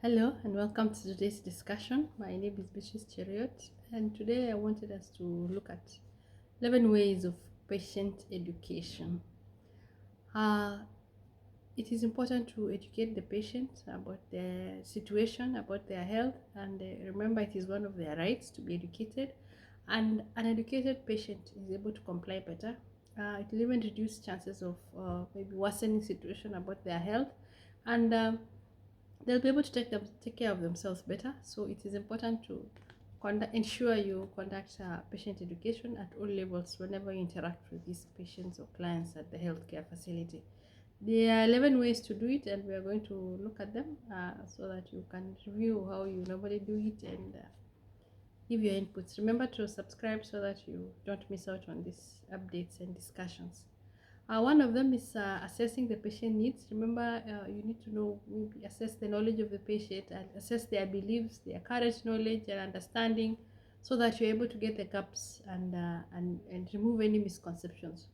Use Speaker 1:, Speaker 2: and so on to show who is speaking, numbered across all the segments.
Speaker 1: Hello and welcome to today's discussion. My name is Beatrice Cheriot, and today I wanted us to look at 11 ways of patient education. Uh, it is important to educate the patient about their situation, about their health, and remember it is one of their rights to be educated. And an educated patient is able to comply better. It will even reduce chances of maybe worsening situation about their health, and they'll be able to take care of themselves better. So it is important to ensure you conduct patient education at all levels whenever you interact with these patients or clients at the healthcare facility. There are 11 ways to do it, and we are going to look at them so that you can review how you normally do it and give your inputs. Remember to subscribe so that you don't miss out on these updates and discussions. One of them is assessing the patient needs. Remember, you need to know, maybe assess the knowledge of the patient and assess their beliefs, their current knowledge and understanding, so that you're able to get the gaps and remove any misconceptions.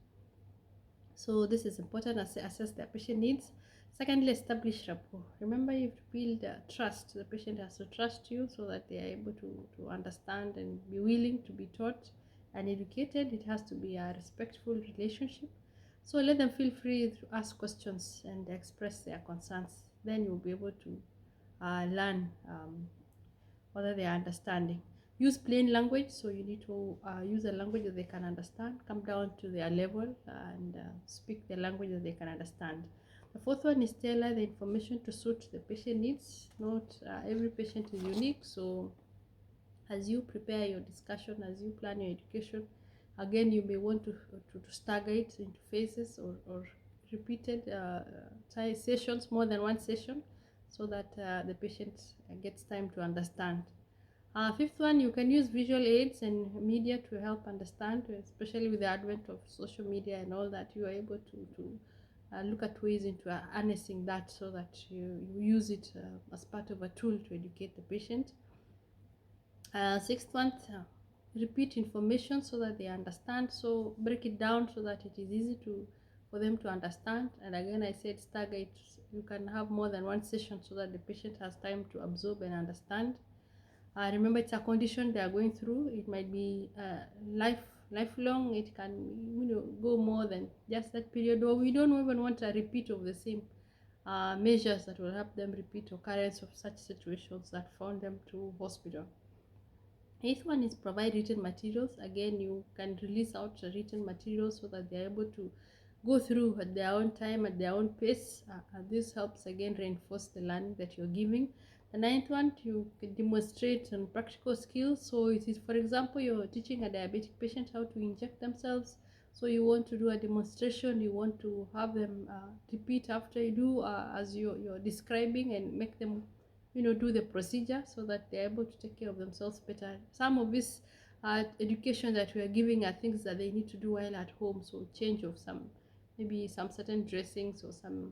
Speaker 1: So this is important as assess the patient needs. Secondly, establish rapport. Remember, you have to build trust. The patient has to trust you so that they are able to understand and be willing to be taught and educated. It has to be a respectful relationship. So let them feel free to ask questions and express their concerns. Then you'll be able to learn whether they are understanding. Use plain language, so you need to use a language that they can understand. Come down to their level and speak the language that they can understand. The fourth one is tailor the information to suit the patient needs. Not every patient is unique, so as you prepare your discussion, as you plan your education, again you may want to stagger it into phases or repeated sessions, more than one session, so that the patient gets time to understand. Fifth one, you can use visual aids and media to help understand, especially with the advent of social media and all that. You are able to look at ways into harnessing that so that you use it as part of a tool to educate the patient. Sixth one, repeat information so that they understand. So break it down so that it is easy for them to understand. And again, I said stagger it. You can have more than one session so that the patient has time to absorb and understand. Remember, it's a condition they are going through. It might be lifelong. It can go more than just that period. Or we don't even want a repeat of the same measures that will help them repeat occurrence of such situations that found them to hospital. Eighth one is provide written materials. Again, you can release out written materials so that they're able to go through at their own time, at their own pace. This helps again reinforce the learning that you're giving. The ninth one, you can demonstrate on practical skills. So it is, for example, you're teaching a diabetic patient how to inject themselves. So you want to do a demonstration, you want to have them repeat after you do as you're describing, and make them do the procedure so that they're able to take care of themselves better. Some of this education that we are giving are things that they need to do while at home. So change of maybe some certain dressings or some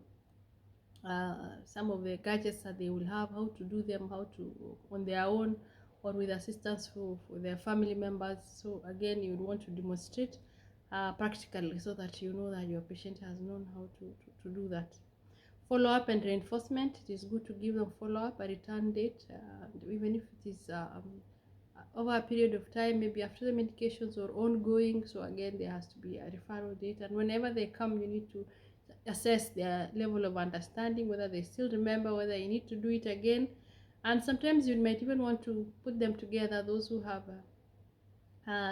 Speaker 1: of the gadgets that they will have, how to do them, how to on their own or with assistance for their family members. So again, you would want to demonstrate practically so that you know that your patient has known how to do that. Follow-up and reinforcement. It is good to give them follow-up, a return date, even if it is over a period of time, maybe after the medications or ongoing. So again, there has to be a referral date, and whenever they come, you need to assess their level of understanding, whether they still remember, whether you need to do it again. And sometimes you might even want to put them together. Those who have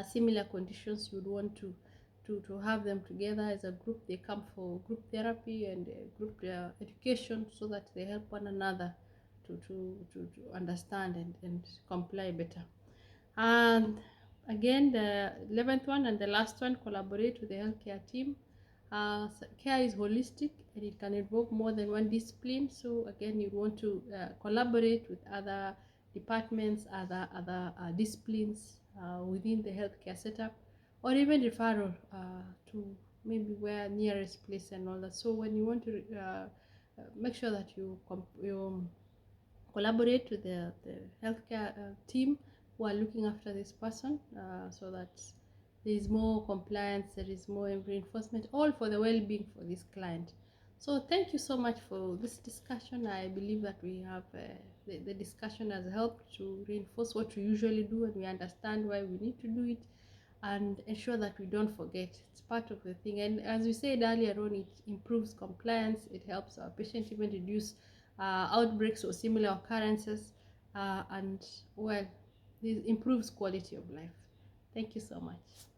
Speaker 1: similar conditions, you would want to have them together as a group. They come for group therapy and group education so that they help one another to understand and comply better. And again, the 11th one and the last one, collaborate with the healthcare team. Care is holistic and it can involve more than one discipline. So again, you want to collaborate with other departments, other disciplines within the healthcare setup, or even referral to maybe where nearest place and all that. So when you want to make sure that you collaborate with the healthcare team who are looking after this person so that there is more compliance, there is more reinforcement, all for the well-being for this client. So thank you so much for this discussion. I believe that we have the discussion has helped to reinforce what we usually do, and we understand why we need to do it, and ensure that we don't forget. It's part of the thing. And as we said earlier on, it improves compliance. It helps our patient even reduce outbreaks or similar occurrences, and well, it improves quality of life. Thank you so much.